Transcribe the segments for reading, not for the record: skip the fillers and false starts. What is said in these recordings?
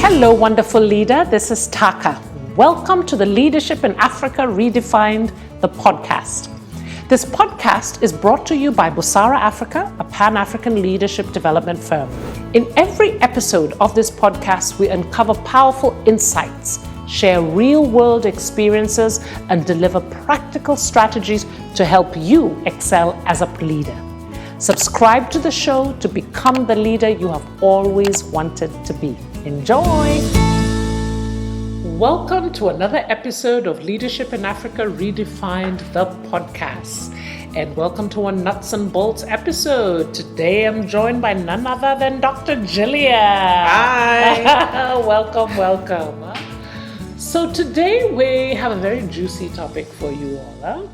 Hello, wonderful leader. This is Taaka. Welcome to the Leadership in Africa Redefined, the podcast. This podcast is brought to you by Busara Africa, a Pan-African leadership development firm. In every episode of this podcast, we uncover powerful insights, share real-world experiences, and deliver practical strategies to help you excel as a leader. Subscribe to the show to become the leader you have always wanted to be. Enjoy! Welcome to another episode of Leadership in Africa Redefined, the podcast. And welcome to our Nuts and Bolts episode. Today I'm joined by none other than Dr. Gillian. Hi! Welcome. So today we have a very juicy topic for you all.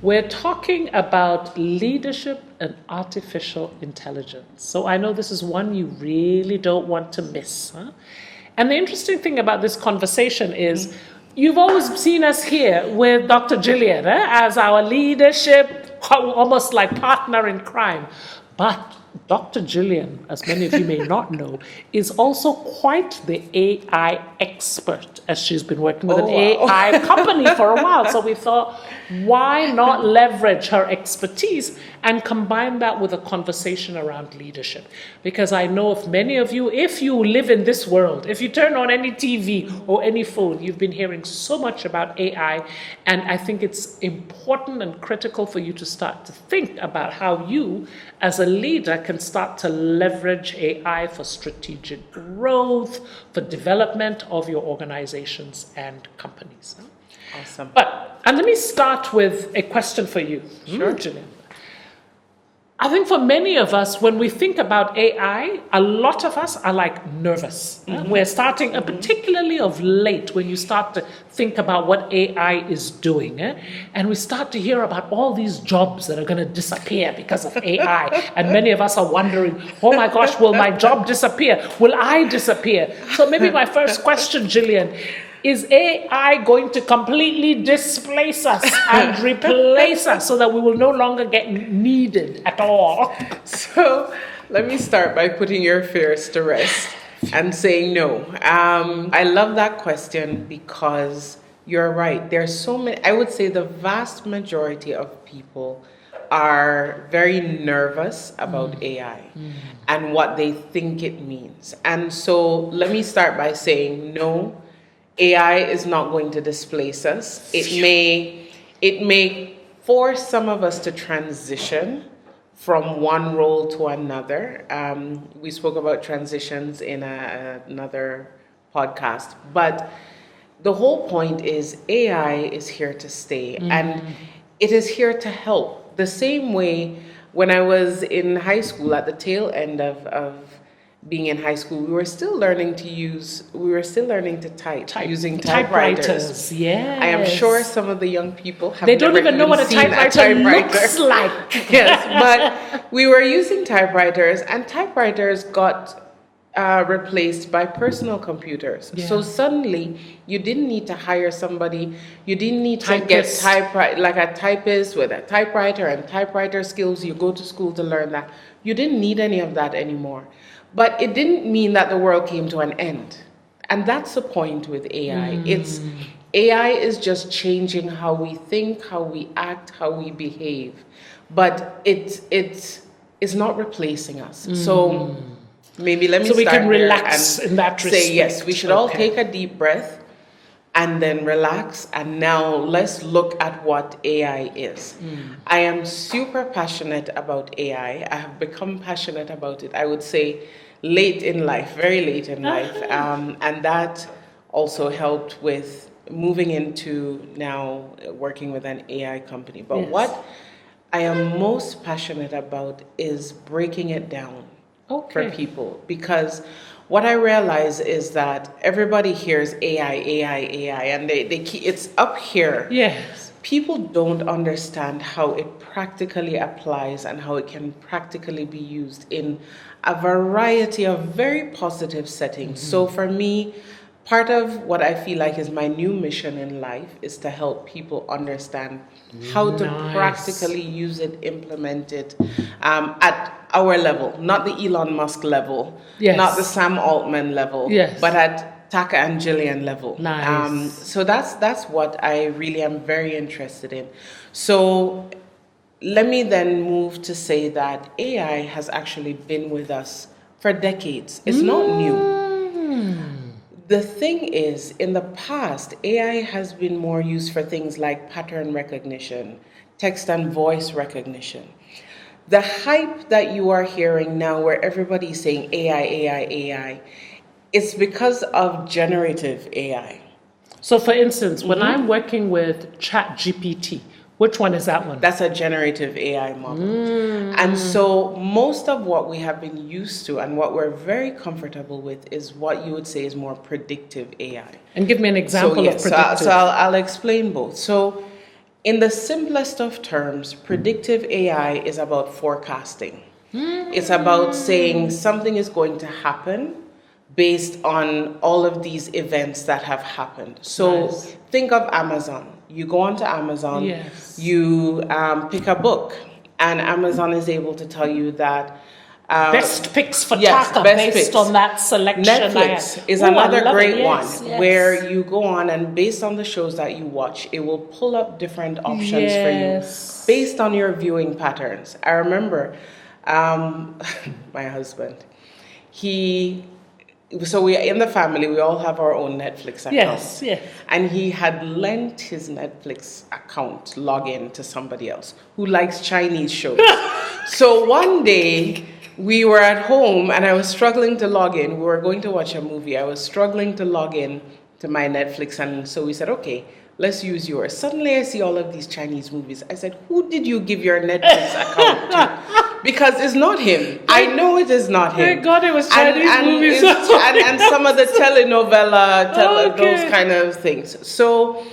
We're talking about leadership and artificial intelligence. So I know this is one you really don't want to miss. And the interesting thing about this conversation is you've always seen us here with Dr. Gillian as our leadership, almost like partner in crime. But Dr. Gillian, as many of you may not know, is also quite the AI expert, as she's been working with an AI company for a while. So we thought, why not leverage her expertise and combine that with a conversation around leadership? Because I know if many of you, if you live in this world, if you turn on any TV or any phone, you've been hearing so much about AI. And I think it's important and critical for you to start to think about how you, as a leader, can start to leverage AI for strategic growth, for development of your organizations and companies. Awesome. And let me start with a question for you. Sure. Gillian. I think for many of us, when we think about AI, a lot of us are like nervous. We're starting, particularly of late, when you start to think about what AI is doing, and we start to hear about all these jobs that are going to disappear because of AI. And many of us are wondering, oh my gosh, will my job disappear? Will I disappear? So maybe my first question, Gillian, is AI going to completely displace us and replace us so that we will no longer get needed at all? So let me start by putting your fears to rest and saying no. I love that question because you're right. There's so many, I would say the vast majority of people are very nervous about AI and what they think it means. And so let me start by saying no. AI is not going to displace us. It may force some of us to transition from one role to another. We spoke about transitions in another podcast, but the whole point is AI is here to stay, and it is here to help. The same way when I was in high school, at the tail end of being in high school, we were still learning to type using typewriters. Yes. I am sure some of the young people have They don't even know what a typewriter looks like. Yes, but we were using typewriters, and typewriters got replaced by personal computers. Yeah. So suddenly, you didn't need to hire somebody. You didn't need to get like a typist with a typewriter and typewriter skills. You go to school to learn that. You didn't need any of that anymore. But it didn't mean that the world came to an end. And that's the point with AI. AI is just changing how we think, how we act, how we behave. But it's not replacing us. So maybe let me so we can relax in that respect. Say yes, we should all take a deep breath and then relax. And now let's look at what AI is. I am super passionate about AI. I have become passionate about it, I would say, late in life, very late in life. And that also helped with moving into now working with an AI company. But what I am most passionate about is breaking it down for people. Because what I realize is that everybody hears AI, and it's up here. Yes. People don't understand how it practically applies and how it can practically be used in a variety of very positive settings. So for me, part of what I feel like is my new mission in life is to help people understand how to practically use it, implement it at our level, not the Elon Musk level, Yes. not the Sam Altman level, Yes. but at Taaka and Gillian level. Nice. So that's what I really am very interested in. So let me then move to say that AI has actually been with us for decades. It's not new. The thing is, in the past, AI has been more used for things like pattern recognition, text and voice recognition. The hype that you are hearing now, where everybody's saying AI, AI, AI, it's because of generative AI. So, for instance, when I'm working with ChatGPT, which one is that one? That's a generative AI model. And so most of what we have been used to and what we're very comfortable with is what you would say is more predictive AI. And give me an example of predictive. So I'll explain both. So in the simplest of terms, predictive AI is about forecasting. It's about saying something is going to happen based on all of these events that have happened. So Nice. think of Amazon. You go onto Amazon, Yes. you pick a book, and Amazon is able to tell you that Best picks for yes, Taaka best based picks. on that selection. Netflix is Ooh, I another love it. great Yes, one yes. where you go on and based on the shows that you watch, it will pull up different options for you Yes. based on your viewing patterns. I remember my husband, so we in the family, we all have our own Netflix account. Yes, yes. And he had lent his Netflix account login to somebody else who likes Chinese shows. So one day we were at home and I was struggling to log in. We were going to watch a movie. I was struggling to log in to my Netflix. And so we said, okay, let's use yours. Suddenly I see all of these Chinese movies. I said, who did you give your Netflix account to? Because it's not him. I know it is not him. Thank God it was Chinese movies. And some of the telenovela, Okay. those kind of things. So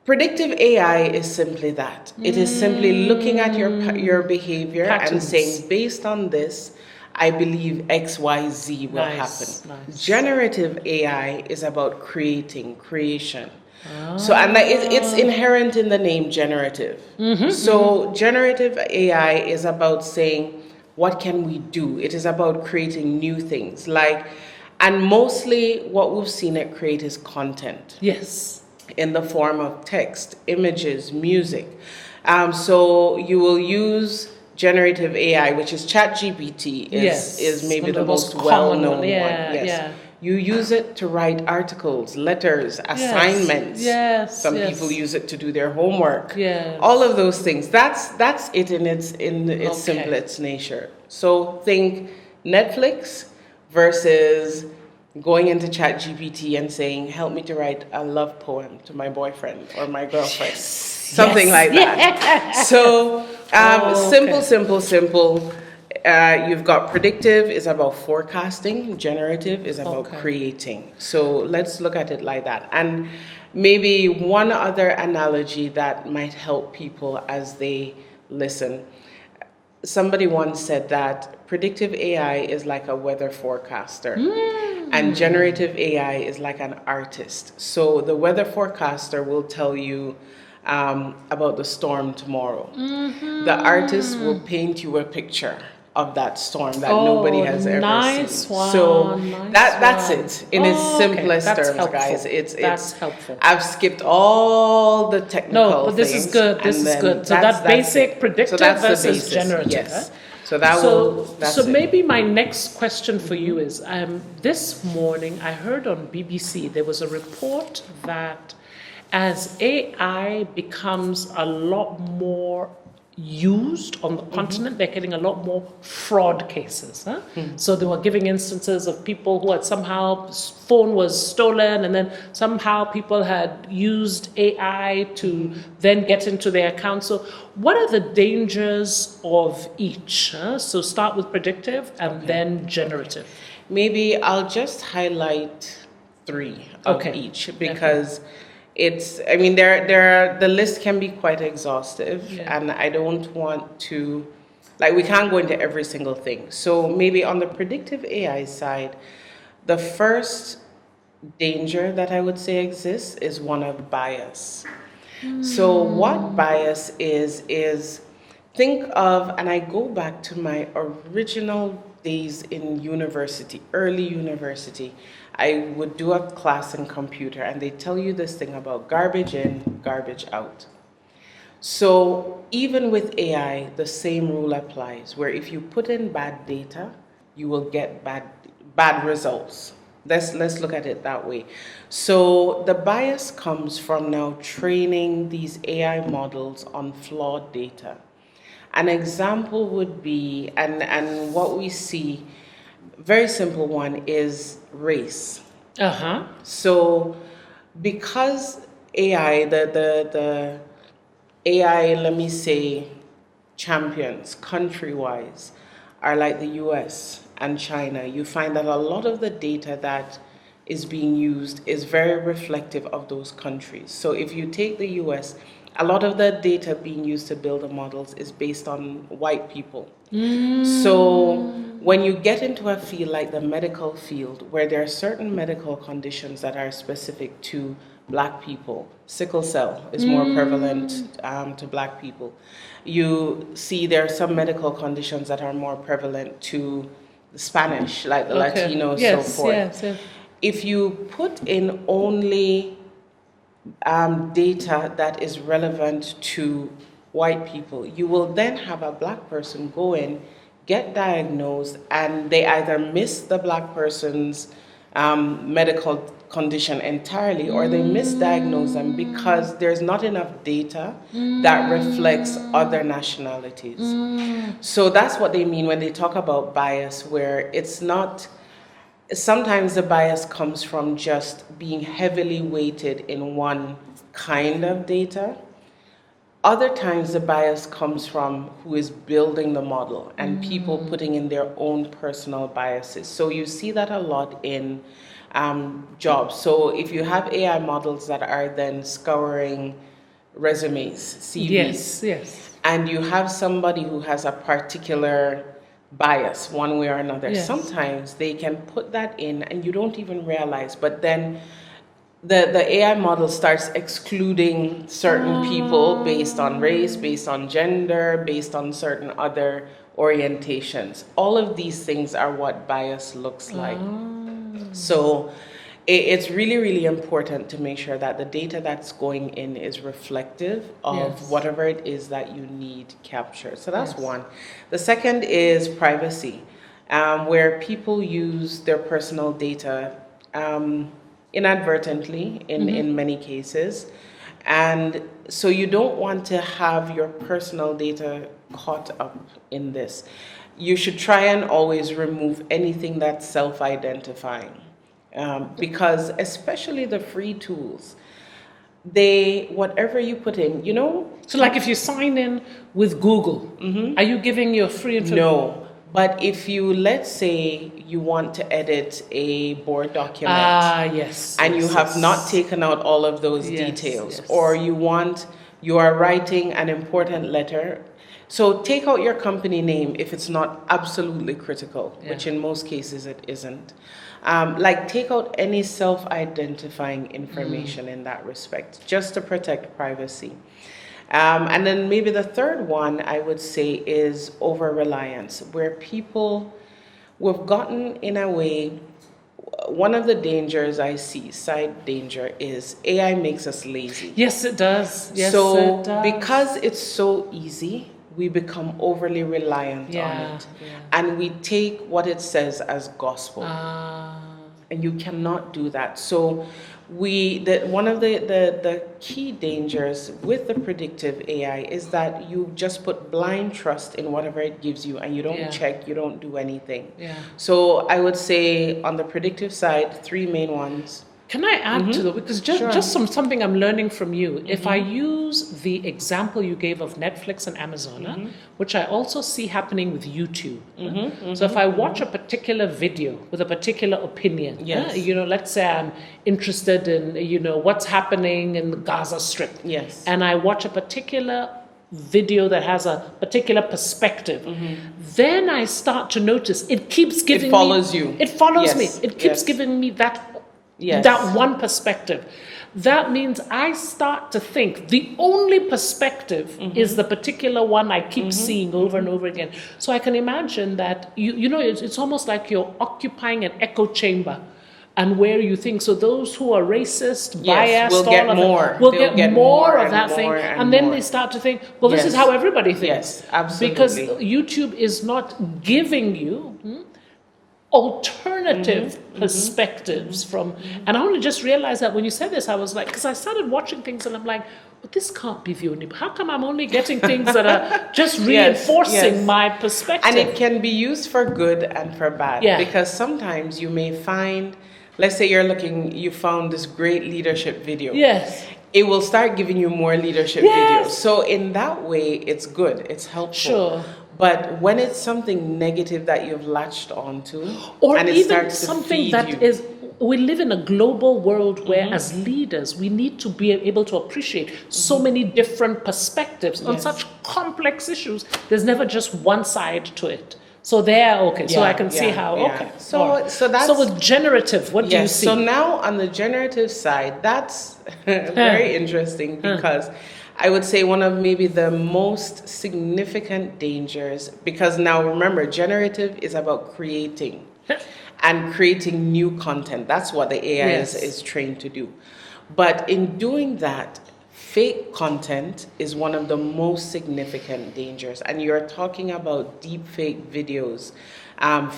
predictive AI is simply that. It is simply looking at your behavior Patterns. and saying, based on this, I believe X, Y, Z will Nice, happen. nice. Generative AI is about creation. So, and it's inherent in the name generative. So, generative AI is about saying, what can we do? It is about creating new things. And mostly what we've seen it create is content Yes. in the form of text, images, music. So, you will use generative AI, which is ChatGPT, is maybe the most well-known one. Yes. Yeah. You use it to write articles, letters, assignments. Yes. Some people use it to do their homework. Yes. All of those things. That's it in its Okay. simplest nature. So think Netflix versus going into ChatGPT and saying, help me to write a love poem to my boyfriend or my girlfriend. Something like that. So simple. You've got predictive is about forecasting, generative is about creating. So let's look at it like that. And maybe one other analogy that might help people as they listen. Somebody once said that predictive AI is like a weather forecaster and generative AI is like an artist. So the weather forecaster will tell you about the storm tomorrow. The artist will paint you a picture of that storm that nobody has ever seen. One, So that's one. it in its simplest That's terms, helpful. guys. That's helpful. I've skipped all the technical No, but this things, is good. This and is then good. So that's that basic it. predictive So that's the versus basis, generative. yes. Huh? So that's it. maybe my next question for you is this morning I heard on BBC there was a report that as AI becomes a lot more used on the continent, they're getting a lot more fraud cases. Huh? So they were giving instances of people who had somehow phone was stolen and then somehow people had used AI to then get into their account. So what are the dangers of each? Huh? So start with predictive and then generative. Maybe I'll just highlight 3 of each because the list can be quite exhaustive and I don't want to, we can't go into every single thing. So maybe on the predictive AI side, the first danger that I would say exists is one of bias. So what bias is think of, and I go back to my original days in university, early university. I would do a class in computer, and they tell you this thing about garbage in, garbage out. So even with AI, the same rule applies, where if you put in bad data, you will get bad results. Let's look at it that way. So the bias comes from now training these AI models on flawed data. An example would be, and what we see, very simple one is race. Uh-huh. So because AI, the AI, let me say, champions country-wise are like the US and China, you find that a lot of the data that is being used is very reflective of those countries. So if you take the US, a lot of the data being used to build the models is based on white people. So when you get into a field like the medical field, where there are certain medical conditions that are specific to Black people, sickle cell is more prevalent to Black people. You see there are some medical conditions that are more prevalent to the Spanish, like the Latinos, yes, so forth. Yes. If you put in only data that is relevant to white people, you will then have a Black person go in, get diagnosed, and they either miss the Black person's medical condition entirely, or they misdiagnose them because there's not enough data that reflects other nationalities. So that's what they mean when they talk about bias, where it's not, sometimes the bias comes from just being heavily weighted in one kind of data. Other times the bias comes from who is building the model and people putting in their own personal biases. So you see that a lot in jobs. So if you have AI models that are then scouring resumes, CVs, Yes. and you have somebody who has a particular bias one way or another, Yes. sometimes they can put that in and you don't even realize, but then the AI model starts excluding certain people based on race, based on gender, based on certain other orientations. All of these things are what bias looks like. So it's really, really important to make sure that the data that's going in is reflective of whatever it is that you need captured. So that's one. The second is privacy, where people use their personal data inadvertently in many cases. And so you don't want to have your personal data caught up in this. You should try and always remove anything that's self-identifying. Because especially the free tools, whatever you put in, So like if you sign in with Google, are you giving your free information? No. But if you, let's say you want to edit a board document, and you have not taken out all of those details, or you are writing an important letter, so take out your company name if it's not absolutely critical, which in most cases it isn't. Like take out any self-identifying information in that respect, just to protect privacy. And then maybe the third one I would say is over-reliance, where we've gotten in a way, one of the dangers I see, side danger, is AI makes us lazy. Yes, it does. Yes, so it does. Because it's so easy, we become overly reliant on it. And we take what it says as gospel. And you cannot do that. So one of the key dangers with the predictive AI is that you just put blind trust in whatever it gives you, and you don't check, you don't do anything. So I would say on the predictive side, 3 main ones. Can I add to that? Because just something I'm learning from you. If I use the example you gave of Netflix and Amazon, which I also see happening with YouTube. So if I watch a particular video with a particular opinion, let's say I'm interested in, what's happening in the Gaza Strip. And I watch a particular video that has a particular perspective, then I start to notice it keeps giving me... It follows you. It follows me. It keeps giving me that Yes. That one perspective. That means I start to think the only perspective is the particular one I keep seeing over and over again. So I can imagine that, it's almost like you're occupying an echo chamber. And where you think, so those who are racist, biased, will get more. will They'll get more of and that more thing. and And then more. they start to think, well, this is how everybody thinks. Yes, absolutely. Because YouTube is not giving you alternative perspectives from, and I only just realized that when you said this, I was like, because I started watching things and I'm like, but this can't be the only, how come I'm only getting things that are just reinforcing my perspective? And it can be used for good and for bad. Yeah. Because sometimes you may find, let's say you found this great leadership video. Yes. It will start giving you more leadership videos. So in that way, it's good, it's helpful. Sure. But when it's something negative that you've latched onto, or and it even starts to something feed that you. is, we live in a global world where as leaders we need to be able to appreciate so many different perspectives on such complex issues. There's never just one side to it. So so I can see how, So that's... So with generative, what do you see? So now on the generative side, that's very interesting because I would say one of maybe the most significant dangers, because now remember, generative is about creating and creating new content. That's what the AI is trained to do. But in doing that, fake content is one of the most significant dangers. And you're talking about deep fake videos,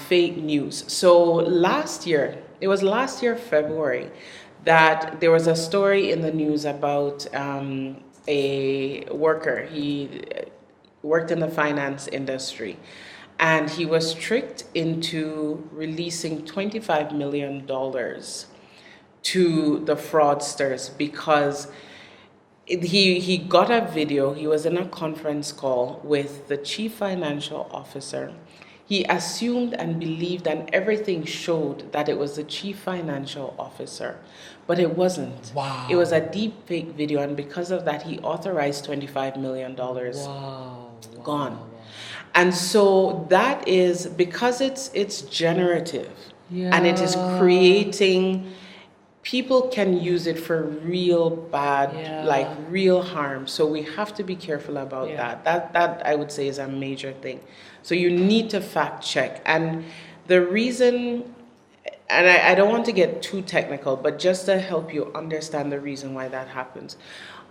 fake news. So it was last year, February, that there was a story in the news about a worker. He worked in the finance industry, and he was tricked into releasing $25 million to the fraudsters because he got a video. He was in a conference call with the chief financial officer. He assumed and believed, and everything showed that it was the chief financial officer, but it wasn't. Wow. It was a deep fake video, and because of that, he authorized $25 million. Gone. And so that is because it's generative, and it is creating. People can use it for real bad, like real harm. So we have to be careful about that. That I would say is a major thing. So you need to fact check. And the reason, and I don't want to get too technical, but just to help you understand the reason why that happens.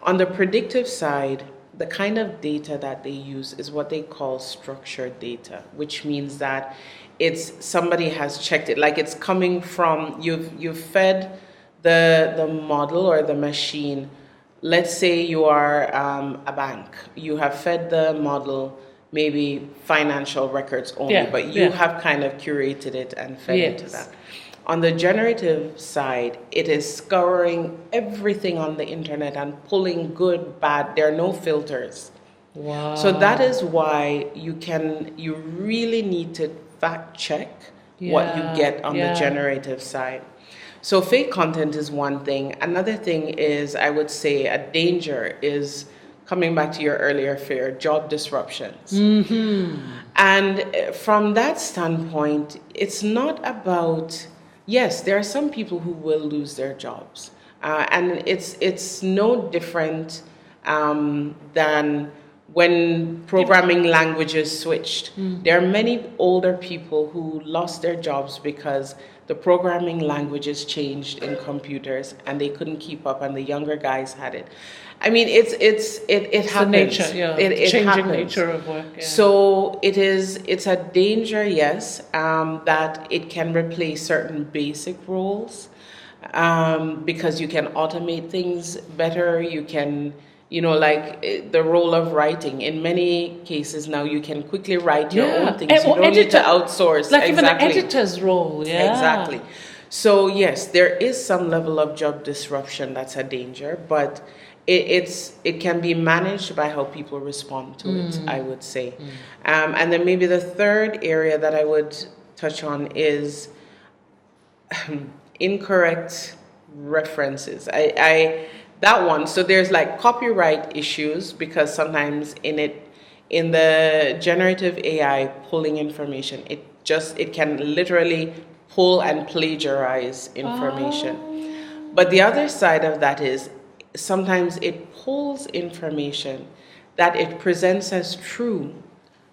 On the predictive side, the kind of data that they use is what they call structured data, which means that it's somebody has checked it, like it's coming from, you've fed the model or the machine. Let's say you are a bank. You have fed the model maybe financial records only, but you have kind of curated it and fed it to that. On the generative side, it is scouring everything on the internet and pulling good, bad. There are no filters. Wow. So that is why you really need to fact check what you get on the generative side. So fake content is one thing. Another thing is, I would say, a danger is coming back to your earlier fear, job disruptions. And from that standpoint, it's not about, yes, there are some people who will lose their jobs. And it's no different than when programming languages switched. There are many older people who lost their jobs because the programming languages changed in computers and they couldn't keep up, and the younger guys had it. I mean, it happens. The nature, it changing happens. nature of work. Yeah. So it's a danger, yes, that it can replace certain basic roles, because you can automate things better. You can, like the role of writing. In many cases now, you can quickly write your own things. You don't need to outsource. Like even an editor's role. Yeah. Exactly. So yes, there is some level of job disruption that's a danger, but it can be managed by how people respond to it, I would say. And then maybe the third area that I would touch on is incorrect references. That one, so there's like copyright issues, because sometimes in the generative AI pulling information, it can literally pull and plagiarize information. But the other side of that is sometimes it pulls information that it presents as true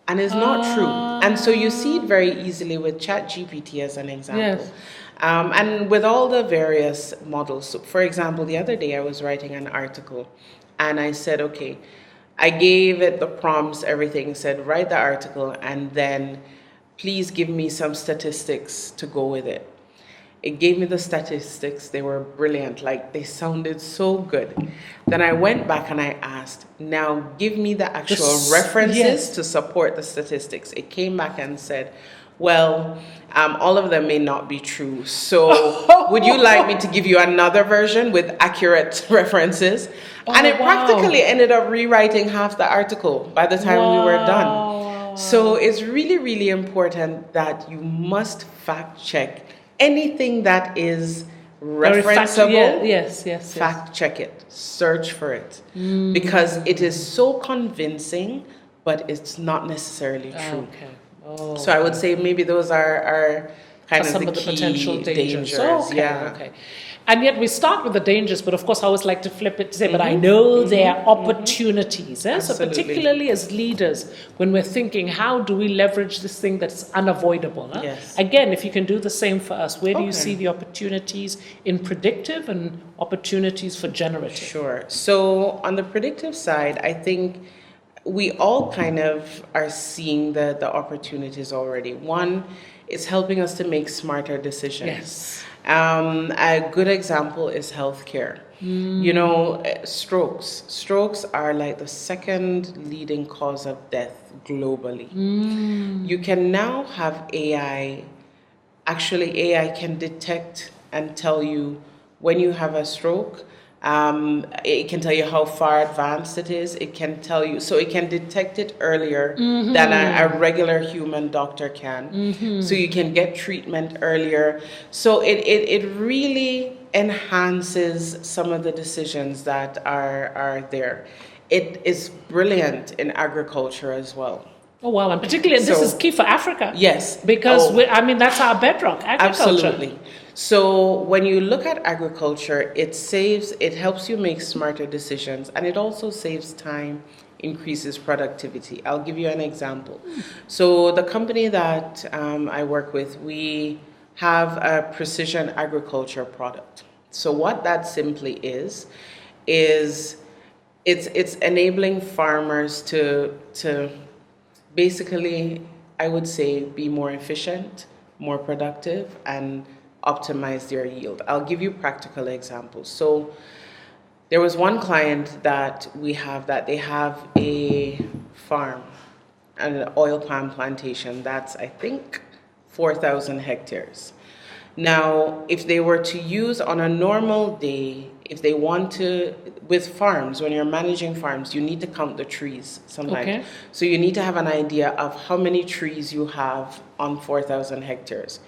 and is not true. And so you see it very easily with ChatGPT as an example. Yes. And with all the various models. So for example, the other day I was writing an article and I said, okay, I gave it the prompts, everything, said, write the article and then please give me some statistics to go with it. It gave me the statistics. They were brilliant. Like, they sounded so good. Then I went back and I asked, now give me the actual references to support the statistics. It came back and said, well, all of them may not be true. So would you like me to give you another version with accurate references? And it practically ended up rewriting half the article by the time we were done. So it's really, really important that you must fact check anything that is referenceable. Yes. Fact check it, search for it, because it is so convincing, but it's not necessarily true. Okay. So I would say maybe those are kind of some the of the key potential dangers. Yeah. Okay. And yet we start with the dangers, but of course I always like to flip it to say, but I know there are opportunities. Eh? So particularly as leaders, when we're thinking, how do we leverage this thing that's unavoidable? Eh? Yes. Again, if you can do the same for us, where do you see the opportunities in predictive and opportunities for generative? Sure. So on the predictive side, I think we all kind of are seeing the opportunities already. One, it's helping us to make smarter decisions. Yes. A good example is healthcare. You know, strokes. Strokes are like the second leading cause of death globally. You can now have AI. Actually, AI can detect and tell you when you have a stroke. It can tell you how far advanced it is. It can tell you, so it can detect it earlier than a regular human doctor can. So you can get treatment earlier. So it really enhances some of the decisions that are there. It is brilliant in agriculture as well. Oh, wow. And particularly, this is key for Africa. Yes. Because, that's our bedrock, agriculture. Absolutely. So when you look at agriculture, it helps you make smarter decisions, and it also saves time, increases productivity. I'll give you an example. So the company that I work with, we have a precision agriculture product. So what that simply is it's enabling farmers to basically, I would say, be more efficient, more productive, and optimize their yield. I'll give you practical examples. So there was one client that we have that they have a farm, an oil palm plantation that's, I think, 4,000 hectares. Now, if they were to use on a normal day, if they want to, with farms, when you're managing farms, you need to count the trees sometimes. Okay. So you need to have an idea of how many trees you have on 4,000 hectares.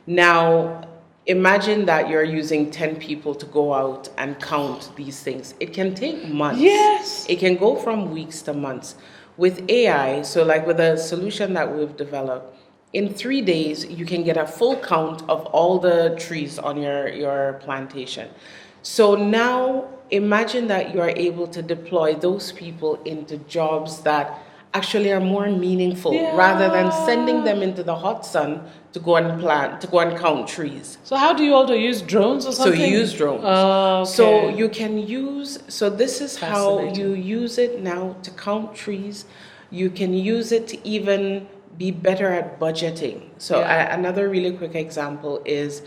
Now, imagine that you're using 10 people to go out and count these things. It can take months. Yes. It can go from weeks to months. With AI, so like with a solution that we've developed, in 3 days, you can get a full count of all the trees on your plantation. So now imagine that you are able to deploy those people into jobs that actually are more meaningful rather than sending them into the hot sun to go and plant, to go and count trees. So how do you all use drones or something? So you use drones. Okay. So you can use, so this is how you use it now to count trees. You can use it to even be better at budgeting. So another really quick example is,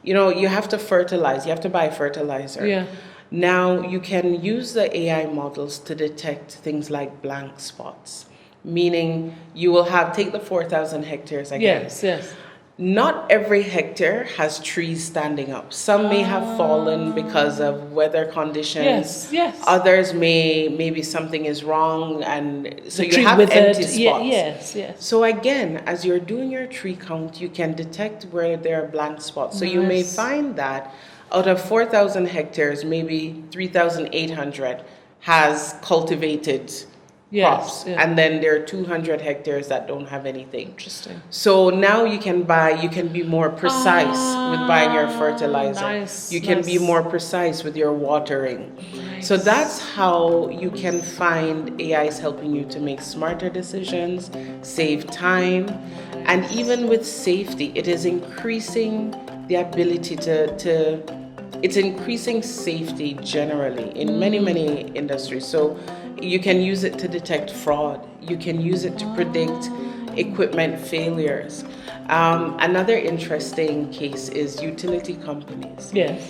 you have to fertilize, you have to buy fertilizer. Yeah. Now you can use the AI models to detect things like blank spots, meaning you will take the 4,000 hectares again. Yes. Not every hectare has trees standing up. Some may have fallen because of weather conditions. Yes. Others maybe something is wrong, and so The you tree have withered. empty spots. Yes. So again, as you're doing your tree count, you can detect where there are blank spots. So you may find that out of 4,000 hectares, maybe 3,800 has cultivated crops. yeah. And then there are 200 hectares that don't have anything. Interesting. So now you can be more precise with buying your fertilizer. Nice, You can be more precise with your watering. So that's how you can find AI is helping you to make smarter decisions, save time, and even with safety, it is increasing the ability it's increasing safety generally in many industries. So you can use it to detect fraud. You can use it to predict equipment failures. Another interesting case is utility companies. Yes.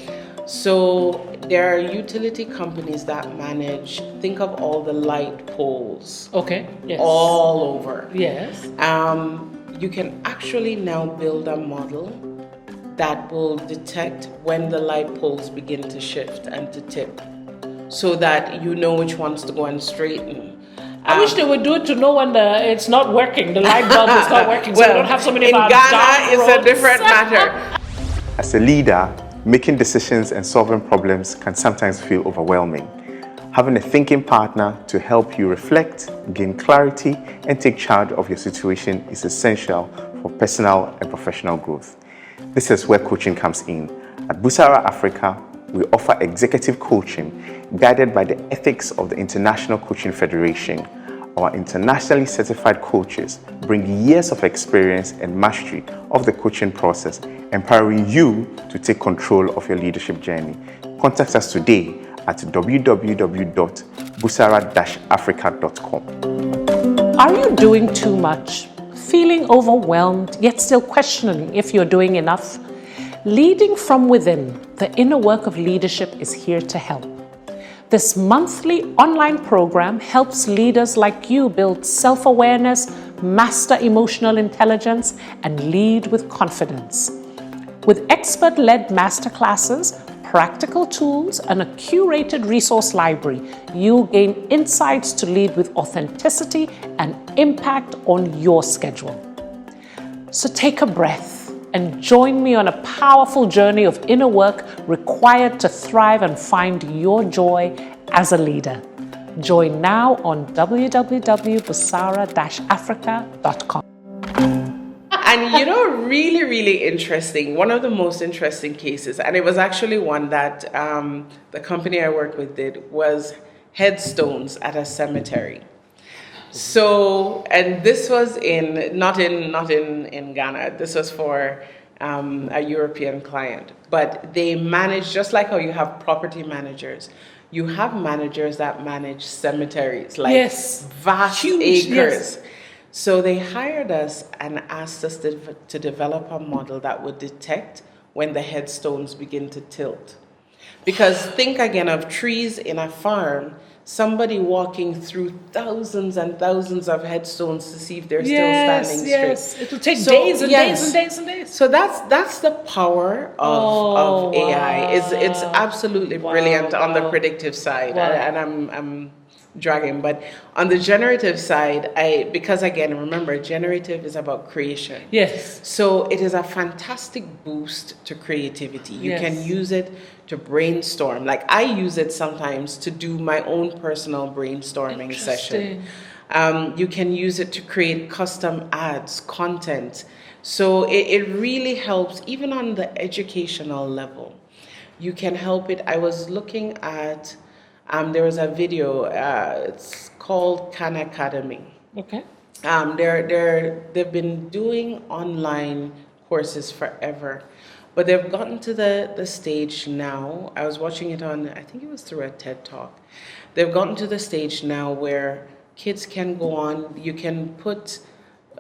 So there are utility companies that manage, think of all the light poles. Okay. Yes. All over. Yes. You can actually now build a model that will detect when the light poles begin to shift and to tip, so that you know which ones to go and straighten. I wish they would do it to know when it's not working. The light bulb is not working, so we don't have so many. In Ghana, it's a different matter. As a leader, making decisions and solving problems can sometimes feel overwhelming. Having a thinking partner to help you reflect, gain clarity, and take charge of your situation is essential for personal and professional growth. This is where coaching comes in. At Busara Africa, we offer executive coaching guided by the ethics of the International Coaching Federation. Our internationally certified coaches bring years of experience and mastery of the coaching process, empowering you to take control of your leadership journey. Contact us today at www.busara-africa.com. Are you doing too much? Feeling overwhelmed, yet still questioning if you're doing enough? Leading from within, the inner work of leadership is here to help. This monthly online program helps leaders like you build self-awareness, master emotional intelligence, and lead with confidence. With expert-led masterclasses, practical tools, and a curated resource library, you'll gain insights to lead with authenticity and impact on your schedule. So take a breath and join me on a powerful journey of inner work required to thrive and find your joy as a leader. Join now on www.busara-africa.com. And really interesting, one of the most interesting cases, and it was actually one that the company I work with did, was headstones at a cemetery. So, and this was not in Ghana, this was for a European client, but they manage, just like how you have property managers, you have managers that manage cemeteries, like vast huge acres. Yes. So they hired us and asked us to develop a model that would detect when the headstones begin to tilt. Because think again of trees in a farm, somebody walking through thousands and thousands of headstones to see if they're still standing straight. Yes, it will take days and days and days and days. So that's the power of AI. It's absolutely brilliant on the predictive side, and I'm dragging, but on the generative side, because again, remember, generative is about creation. Yes. So it is a fantastic boost to creativity. You can use it to brainstorm. Like I use it sometimes to do my own personal brainstorming session. You can use it to create custom ads, content. So it really helps even on the educational level. You can help it. I was looking at there was a video, it's called Khan Academy. Okay. They've been doing online courses forever, but they've gotten to the stage now. I was watching it on, I think it was through a TED Talk. They've gotten to the stage now where kids can go on, you can put,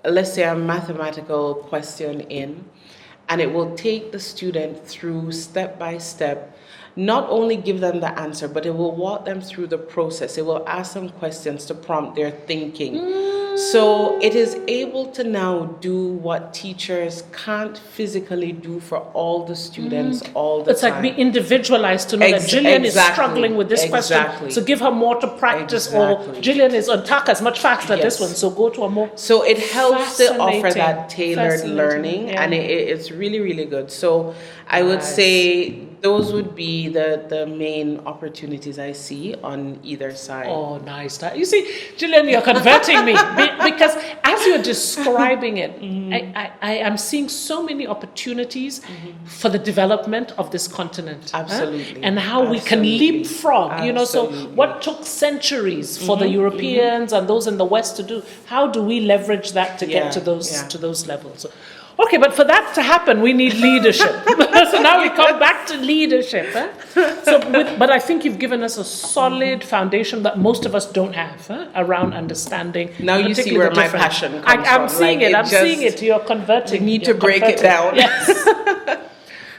let's say, a mathematical question in, and it will take the student through step by step. Not only give them the answer, but it will walk them through the process. It will ask them questions to prompt their thinking. So it is able to now do what teachers can't physically do for all the students all the time. It's like be individualized to know that Gillian is struggling with this question, so give her more to practice, or Gillian is on Taaka is much faster at this one, so go to a more. So it helps to offer that tailored learning, and it's really, really good. So I would say those would be the main opportunities I see on either side. Oh, nice. You see, Gillian, you're converting me because as you're describing it, I am seeing so many opportunities for the development of this continent. Absolutely. And how we can leapfrog, so what took centuries for the Europeans and those in the West to do, how do we leverage that to get to those levels? Okay, but for that to happen, we need leadership. So now we come back to leadership. But I think you've given us a solid foundation that most of us don't have around understanding. Now you see where my passion comes I'm from. seeing it. I'm seeing it. You're converting. You need to break it down. Yes.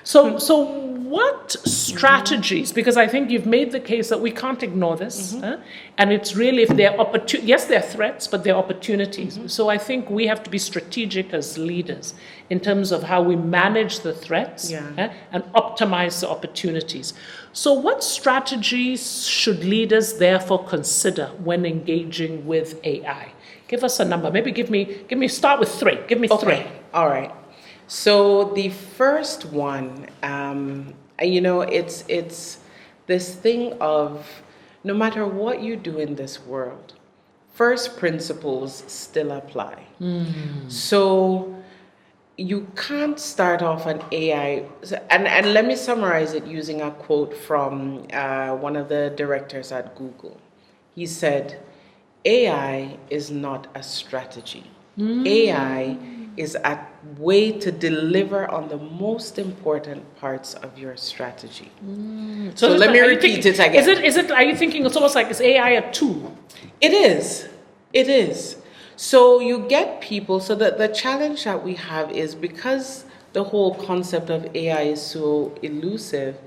So what strategies, because I think you've made the case that we can't ignore this, and it's really, if there are yes, there are threats, but there are opportunities. So I think we have to be strategic as leaders in terms of how we manage the threats and optimize the opportunities. So what strategies should leaders therefore consider when engaging with AI? Give us a number. Maybe give me start with 3. Give me 3. All right. So the first one, it's this thing of no matter what you do in this world, first principles still apply. So you can't start off an AI, and let me summarize it using a quote from one of the directors at Google. He said, AI is not a strategy. AI is a way to deliver on the most important parts of your strategy. So let me repeat it again. Is it? Are you thinking it's almost like, is AI a tool? It is. So you get people, so the challenge that we have is because the whole concept of AI is so elusive,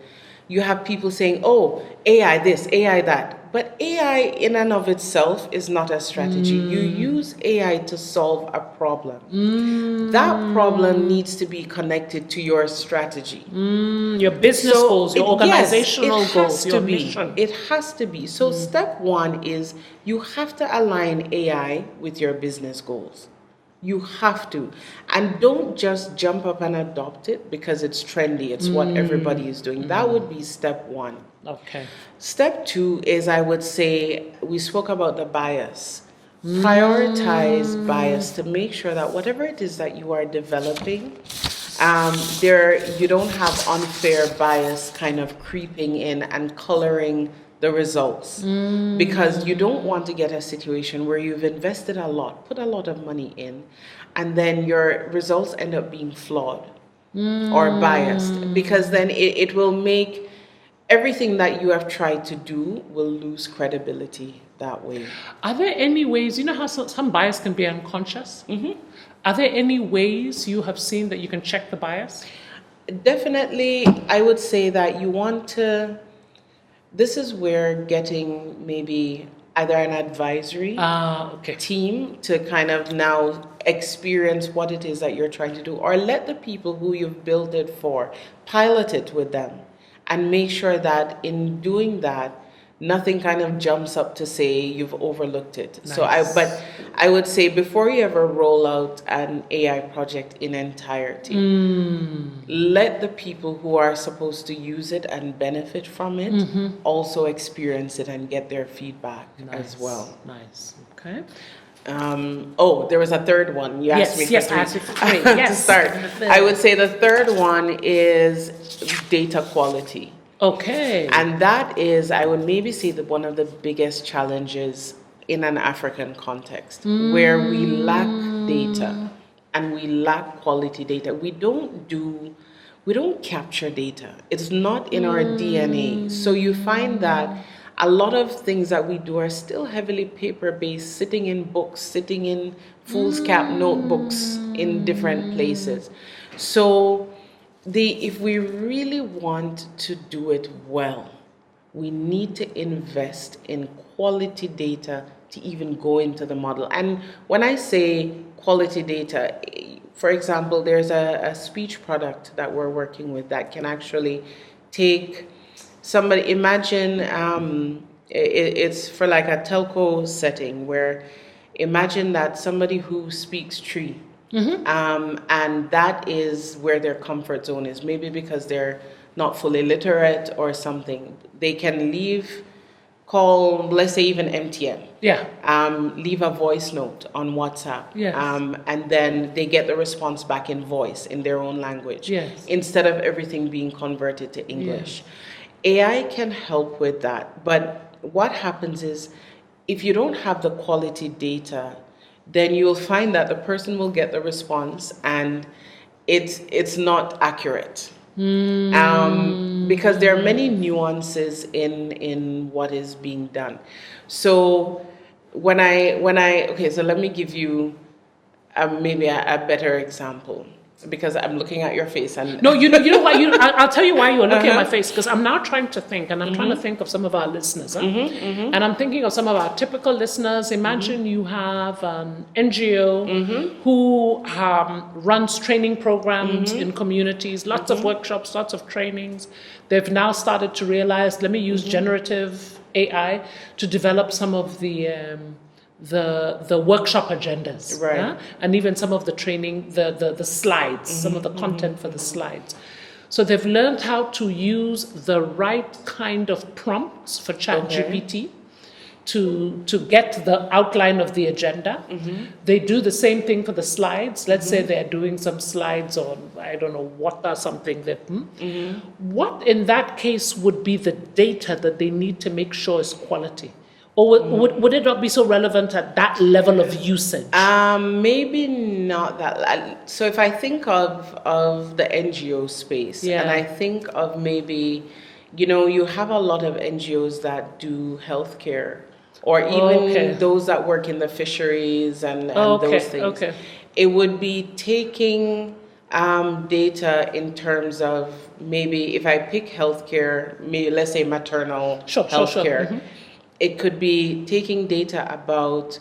you have people saying, oh, AI this, AI that. But AI in and of itself is not a strategy. You use AI to solve a problem. That problem needs to be connected to your strategy. Your business goals, your organizational goals, your mission. It has to be. So step 1 is you have to align AI with your business goals. You have to. And don't just jump up and adopt it because it's trendy. It's what everybody is doing. That would be step 1. Okay. Step 2 is, I would say, we spoke about the bias. Prioritize bias to make sure that whatever it is that you are developing, you don't have unfair bias kind of creeping in and coloring the results. Because you don't want to get a situation where you've invested a lot, put a lot of money in, and then your results end up being flawed or biased. Because then it will make everything that you have tried to do will lose credibility that way. Are there any ways, you know how some bias can be unconscious? Are there any ways you have seen that you can check the bias? Definitely, I would say that you want to, this is where getting maybe either an advisory team to kind of now experience what it is that you're trying to do, or let the people who you've built it for pilot it with them. And make sure that in doing that, nothing kind of jumps up to say you've overlooked it. Nice. So I would say before you ever roll out an AI project in entirety, let the people who are supposed to use it and benefit from it also experience it and get their feedback as well. Nice. Okay. There was a third one. You asked me for 3. I asked you for 3. Yes. To start, I would say the third one is data quality. Okay. And that is, I would maybe say, one of the biggest challenges in an African context, where we lack data and we lack quality data. We don't capture data. It's not in our DNA. So you find that a lot of things that we do are still heavily paper-based, sitting in books, sitting in foolscap notebooks in different places. So if we really want to do it well, we need to invest in quality data to even go into the model. And when I say quality data, for example, there's a speech product that we're working with that can actually take somebody, imagine it's for like a telco setting where imagine that somebody who speaks Tree, and that is where their comfort zone is, maybe because they're not fully literate or something, they can call, let's say even MTN. Yeah. Leave a voice note on WhatsApp. Yes. And then they get the response back in voice in their own language. Yes. Instead of everything being converted to English. AI can help with that. But what happens is if you don't have the quality data, then you'll find that the person will get the response and it's not accurate. Because there are many nuances in what is being done. So so let me give you maybe a better example, because I'm looking at your face and No, you know why I'll tell you why you're looking at my face, because I'm now trying to think, and I'm trying to think of some of our listeners, and I'm thinking of some of our typical listeners. Imagine you have an NGO who runs training programs in communities, lots of workshops, lots of trainings. They've now started to realize, let me use generative AI to develop some of the workshop agendas, right? And even some of the training, the slides, some of the content for the slides. So they've learned how to use the right kind of prompts for ChatGPT to get the outline of the agenda. They do the same thing for the slides. Let's say they're doing some slides on, I don't know, what or something that, what in that case would be the data that they need to make sure is quality? Or would it not be so relevant at that level of usage? Maybe not that. So if I think of the NGO space, and I think of maybe, you have a lot of NGOs that do healthcare, or even those that work in the fisheries and those things. It would be taking data in terms of, maybe if I pick healthcare, maybe let's say maternal healthcare. It could be taking data about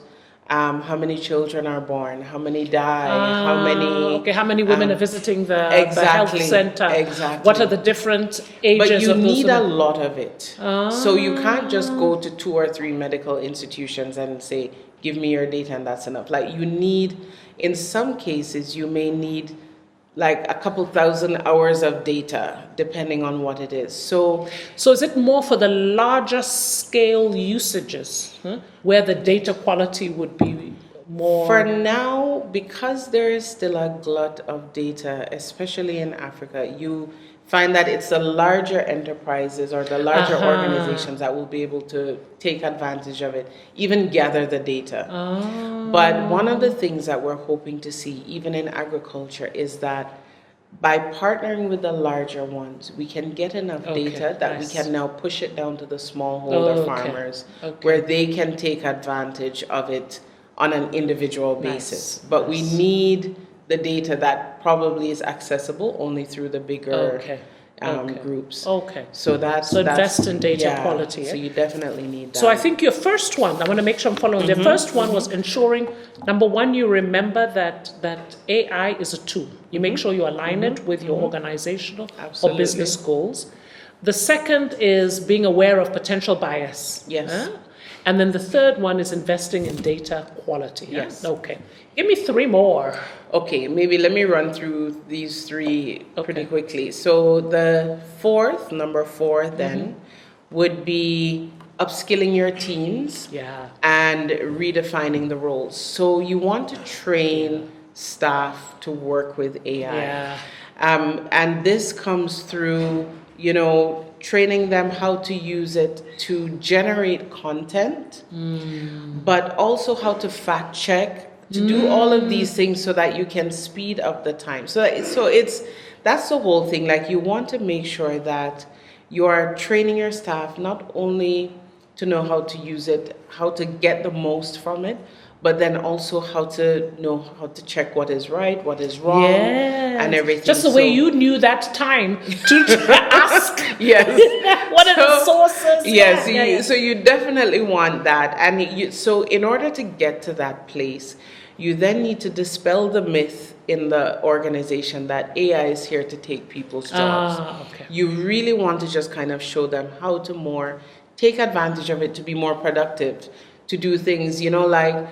how many children are born, how many die, how many women are visiting the health center. Exactly. What are the different ages but you of those need women? a lot of it. So you can't just go to 2 or 3 medical institutions and say, give me your data and that's enough. Like, you need, in some cases, you may need like a couple thousand hours of data, depending on what it is. So is it more for the larger scale usages, where the data quality would be more? For now, because there is still a glut of data, especially in Africa, you find that it's the larger enterprises or the larger organizations that will be able to take advantage of it, even gather the data. But one of the things that we're hoping to see, even in agriculture, is that by partnering with the larger ones, we can get enough data that we can now push it down to the smallholder farmers, where they can take advantage of it on an individual basis. But we need the data that probably is accessible only through the bigger groups. So invest in data quality. So you definitely need that. So I think your first one, I want to make sure I'm following. The first one was ensuring, number one, you remember that AI is a tool. You make sure you align it with your organizational or business goals. The second is being aware of potential bias. Yes. And then the third one is investing in data quality. Yes. Okay. Give me 3 more. Okay, maybe let me run through these 3 pretty quickly. So the number 4 then, would be upskilling your teams and redefining the roles. So you want to train staff to work with AI. And this comes through, training them how to use it to generate content, but also how to fact check, to do all of these things so that you can speed up the time. So that's the whole thing. Like, you want to make sure that you are training your staff not only to know how to use it, how to get the most from it, but then also how to know how to check what is right, what is wrong, and everything. Just the way you knew that time to ask. What are the sources? Yes, so you definitely want that. And so in order to get to that place, you then need to dispel the myth in the organization that AI is here to take people's jobs. You really want to just kind of show them how to take advantage of it to be more productive, to do things, like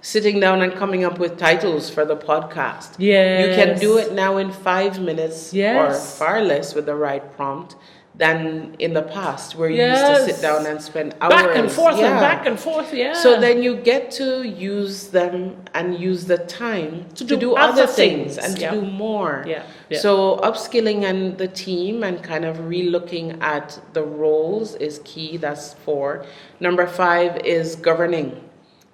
sitting down and coming up with titles for the podcast. Yes. You can do it now in 5 minutes or Yes. far less with the right prompt than in the past where you Yes. used to sit down and spend hours. Back and forth Yeah. and back and forth, yeah. So then you get to use them and use the time To to do do other other things things, and to yeah. do more. Yeah, yeah. So upskilling and the team and kind of relooking at the roles is key. That's 4. Number 5 is governing.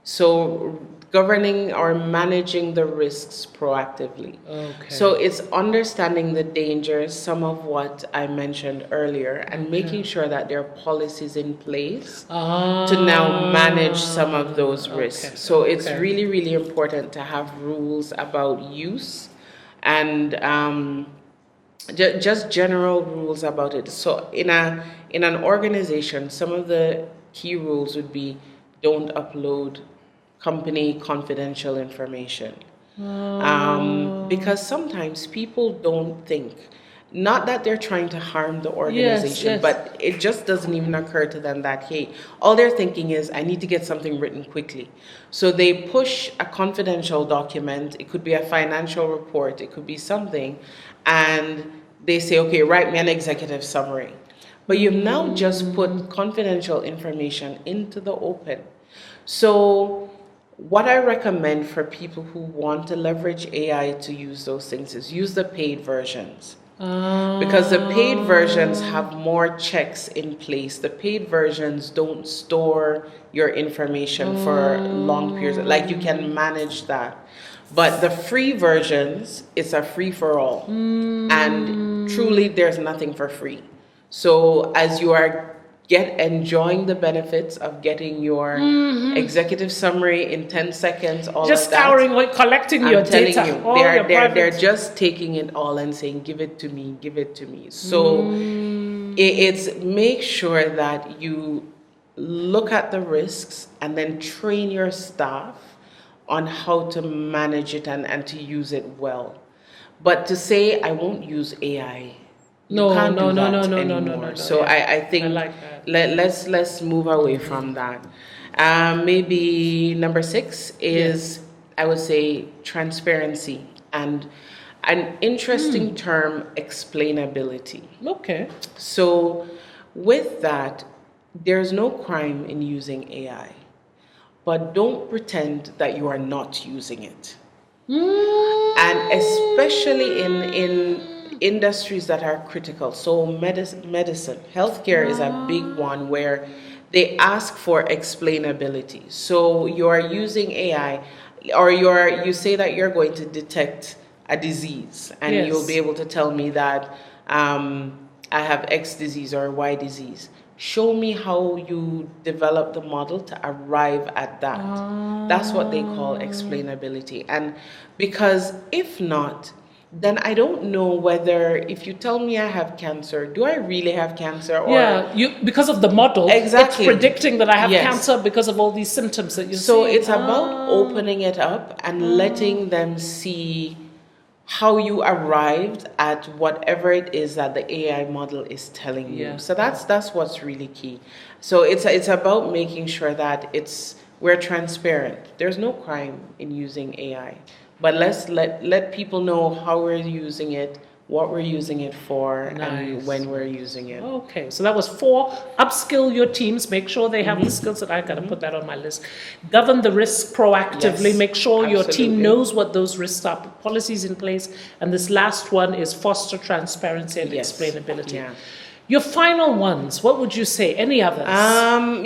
So governing or managing the risks proactively. Okay. So it's understanding the dangers, some of what I mentioned earlier, and making sure that there are policies in place to now manage some of those risks. Okay, So it's okay. really, really important to have rules about use and just general rules about it. So in an organization, some of the key rules would be don't upload company confidential information. Because sometimes people don't think, not that they're trying to harm the organization, yes. but it just doesn't even occur to them that, hey, all they're thinking is, I need to get something written quickly. So they push a confidential document, it could be a financial report, it could be something, and they say, okay, write me an executive summary. But you've now just put confidential information into the open. So what I recommend for people who want to leverage AI to use those things is use the paid versions. Because the paid versions have more checks in place. The paid versions don't store your information for long periods. Like, you can manage that. But the free versions, it's a free for all. And truly, there's nothing for free. So as you are enjoying the benefits of getting your executive summary in 10 seconds, all just of that. scouring, collecting your I'm telling data, you, all your they're private. just taking it all and saying, give it to me, give it to me. So it's make sure that you look at the risks and then train your staff on how to manage it and to use it well. But to say, I won't use AI, you can't do that anymore. So yeah. I think I like that. let's move away from that. Maybe number 6 is, I would say, transparency and an interesting term, explainability. Okay. So with that, there's no crime in using AI, but don't pretend that you are not using it. And especially in industries that are critical. So medicine, healthcare is a big one where they ask for explainability. So you are using AI, or you say that you're going to detect a disease, and Yes. you'll be able to tell me that I have X disease or Y disease. Show me how you develop the model to arrive at that. That's what they call explainability. And because if not, then I don't know whether, if you tell me I have cancer, do I really have cancer? Or because of the model, Exactly. it's predicting that I have Yes. cancer because of all these symptoms that you see. So it's about opening it up and letting them see how you arrived at whatever it is that the AI model is telling you. Yeah. So that's what's really key. So it's about making sure that we're transparent. There's no crime in using AI, but let's let people know how we're using it, what we're using it for, Nice. and when we're using it. Okay, so that was 4. Upskill your teams. Make sure they have the skills that I got to put that on my list. Govern the risks proactively. Yes, Make sure your team absolutely. knows what those risks are. Put policies in place. And this last one is foster transparency and Yes. explainability. Yeah. Your final ones, what would you say? Any others?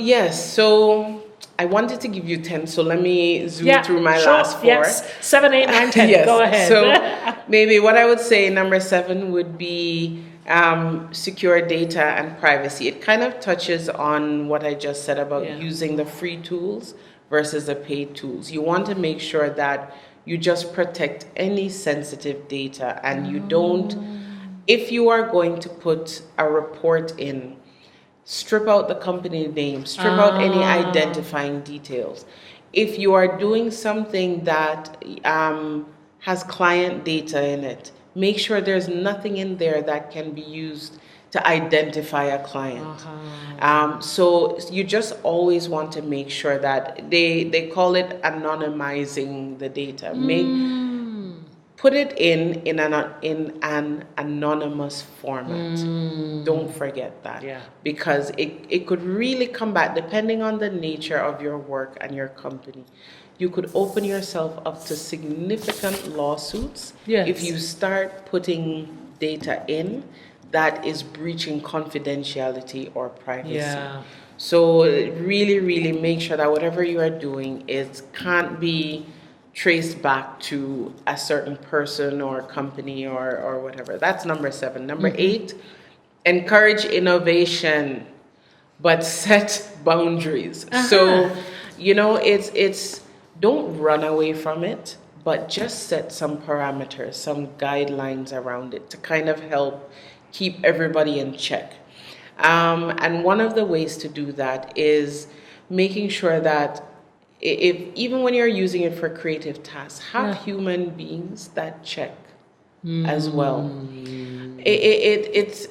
Yes. So I wanted to give you 10, so let me zoom through my last 4. Yes, 7, 8, 9, 10. Yes. Go ahead. So maybe what I would say, number 7 would be secure data and privacy. It kind of touches on what I just said about using the free tools versus the paid tools. You want to make sure that you just protect any sensitive data, and you don't, if you are going to put a report in, strip out the company name, strip out any identifying details. If you are doing something that has client data in it, make sure there's nothing in there that can be used to identify a client. So you just always want to make sure that they call it anonymizing the data. Put it in an anonymous format. Don't forget that. Yeah. Because it could really come back, depending on the nature of your work and your company. You could open yourself up to significant lawsuits if you start putting data in that is breaching confidentiality or privacy. Yeah. So really, really make sure that whatever you are doing can't be traced back to a certain person or company or whatever. That's number 7. Number 8, encourage innovation, but set boundaries. So, it's don't run away from it, but just set some parameters, some guidelines around it to kind of help keep everybody in check. And one of the ways to do that is making sure that even when you're using it for creative tasks, have human beings that check as well. It's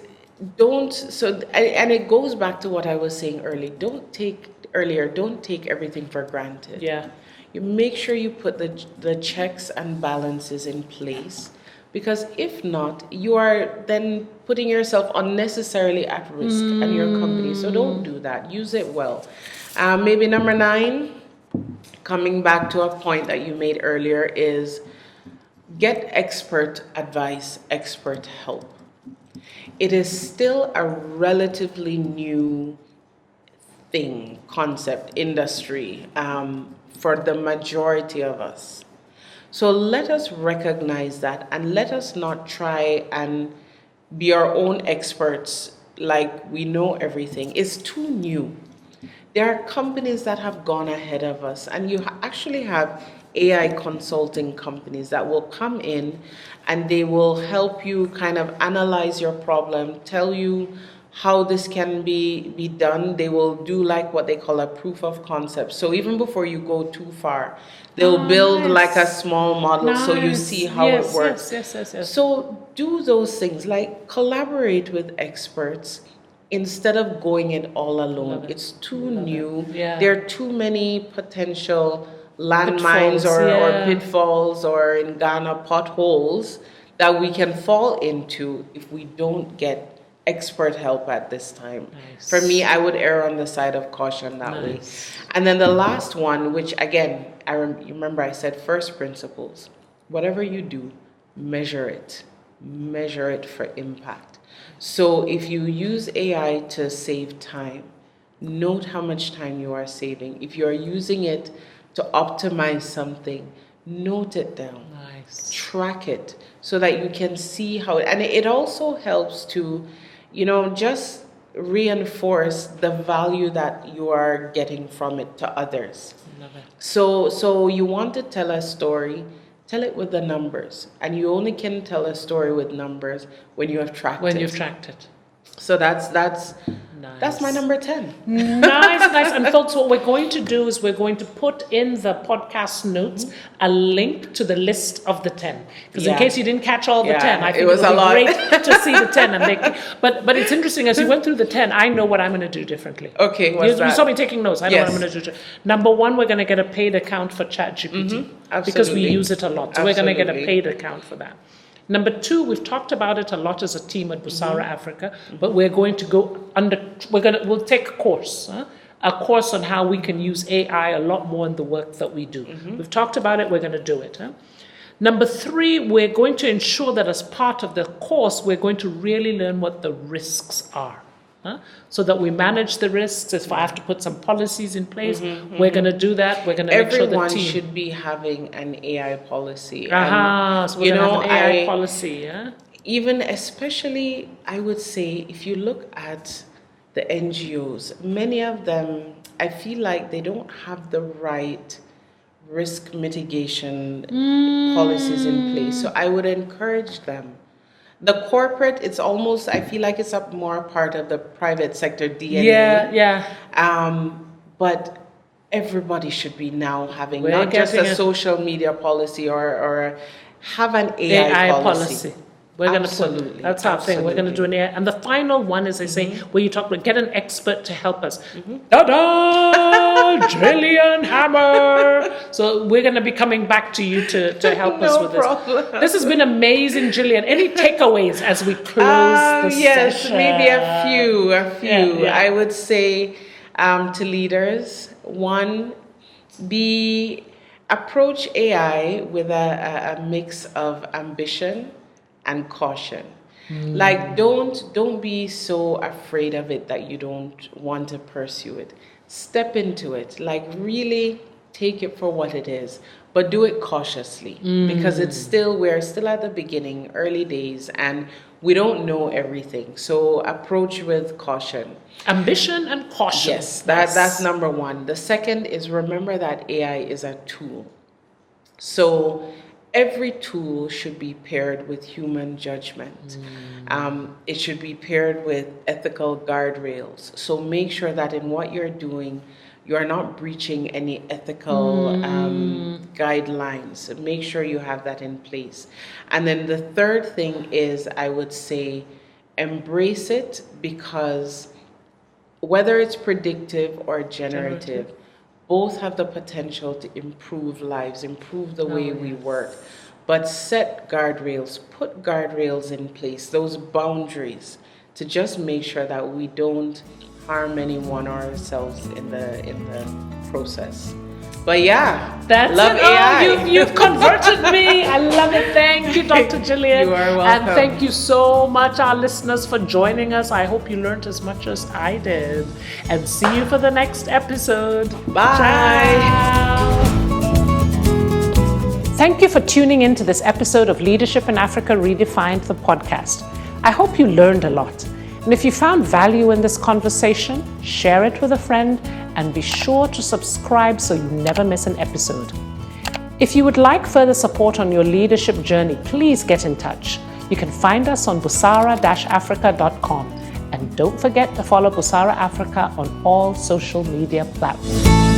don't so and it goes back to what I was saying earlier. Don't take everything for granted. Yeah. You make sure you put the checks and balances in place, because if not, you are then putting yourself unnecessarily at risk and your company. So don't do that. Use it well. Maybe number 9, coming back to a point that you made earlier, is get expert advice, expert help. It is still a relatively new concept, industry, for the majority of us. So let us recognize that, and let us not try and be our own experts like we know everything. It's too new. There are companies that have gone ahead of us, and you actually have AI consulting companies that will come in and they will help you kind of analyze your problem, tell you how this can be done. They will do like what they call a proof of concept. So even before you go too far, they'll build like a small model so you see how it works. Yes. So do those things, like collaborate with experts instead of going it all alone. It's too new. Yeah. There are too many potential landmines or pitfalls, or in Ghana, potholes that we can fall into if we don't get expert help at this time. Nice. For me, I would err on the side of caution that way. And then the last one, which again, you remember I said first principles. Whatever you do, measure it. Measure it for impact. So if you use AI to save time, note how much time you are saving. If you are using it to optimize something, note it down. Nice. Track it so that you can see how and it also helps to just reinforce the value that you are getting from it to others. Love it. So you want to tell a story, tell it with the numbers. And you only can tell a story with numbers when you have tracked it. When you've tracked it. So that's my number 10. Nice. And folks, what we're going to do is we're going to put in the podcast notes a link to the list of the 10. Because in case you didn't catch all the 10, I think it was a lot. Great to see the 10. But it's interesting, as you went through the 10, I know what I'm going to do differently. Okay, what's that? You saw me taking notes. I know what I'm going to do. Number 1, we're going to get a paid account for ChatGPT. Because we use it a lot. So we're going to get a paid account for that. Number 2, we've talked about it a lot as a team at Busara Africa, but we're going to we'll take a course on how we can use AI a lot more in the work that we do. We've talked about it, we're going to do it. Number 3, we're going to ensure that as part of the course, we're going to really learn what the risks are. So that we manage the risks. If I have to put some policies in place, we're going to do that. We're going to make sure the team... Everyone should be having an AI policy. So we're going to have an AI policy, Even especially, I would say, if you look at the NGOs, many of them, I feel like they don't have the right risk mitigation policies in place. So I would encourage them. The corporate, it's almost, I feel like it's more part of the private sector DNA. But everybody should be now having not just a social media policy or have an AI policy. We're going to Absolutely. put, that's our thing. We're going to do an AI. And the final one is, they say, where you talk about, get an expert to help us. Ta-da! Gillian Hammah. So we're going to be coming back to you to help us with this. No problem. This has been amazing, Gillian. Any takeaways as we close this yes, session? maybe a few. Yeah. I would say to leaders, one, approach AI with a mix of ambition and caution. Like don't be so afraid of it that you don't want to pursue it. Step into it. Like really take it for what it is, but do it cautiously because we're still at the beginning, early days, and we don't know everything. So approach with caution. Ambition and caution. Yes, that's number one. The second is remember that AI is a tool. So every tool should be paired with human judgment. It should be paired with ethical guardrails. So make sure that in what you're doing, you are not breaching any ethical guidelines. Make sure you have that in place. And then the third thing is, I would say, embrace it, because whether it's predictive or generative, both have the potential to improve lives, improve the way we work. But set guardrails, put guardrails in place, those boundaries, to just make sure that we don't harm anyone or ourselves in the process. But yeah, that's love it. AI. Oh, you've converted me. I love it. Thank you, Dr. Gillian. You are welcome. And thank you so much, our listeners, for joining us. I hope you learned as much as I did. And see you for the next episode. Bye. Ciao. Thank you for tuning in to this episode of Leadership in Africa Redefined, the podcast. I hope you learned a lot. And if you found value in this conversation, share it with a friend and be sure to subscribe so you never miss an episode. If you would like further support on your leadership journey, please get in touch. You can find us on busara-africa.com. And don't forget to follow Busara Africa on all social media platforms.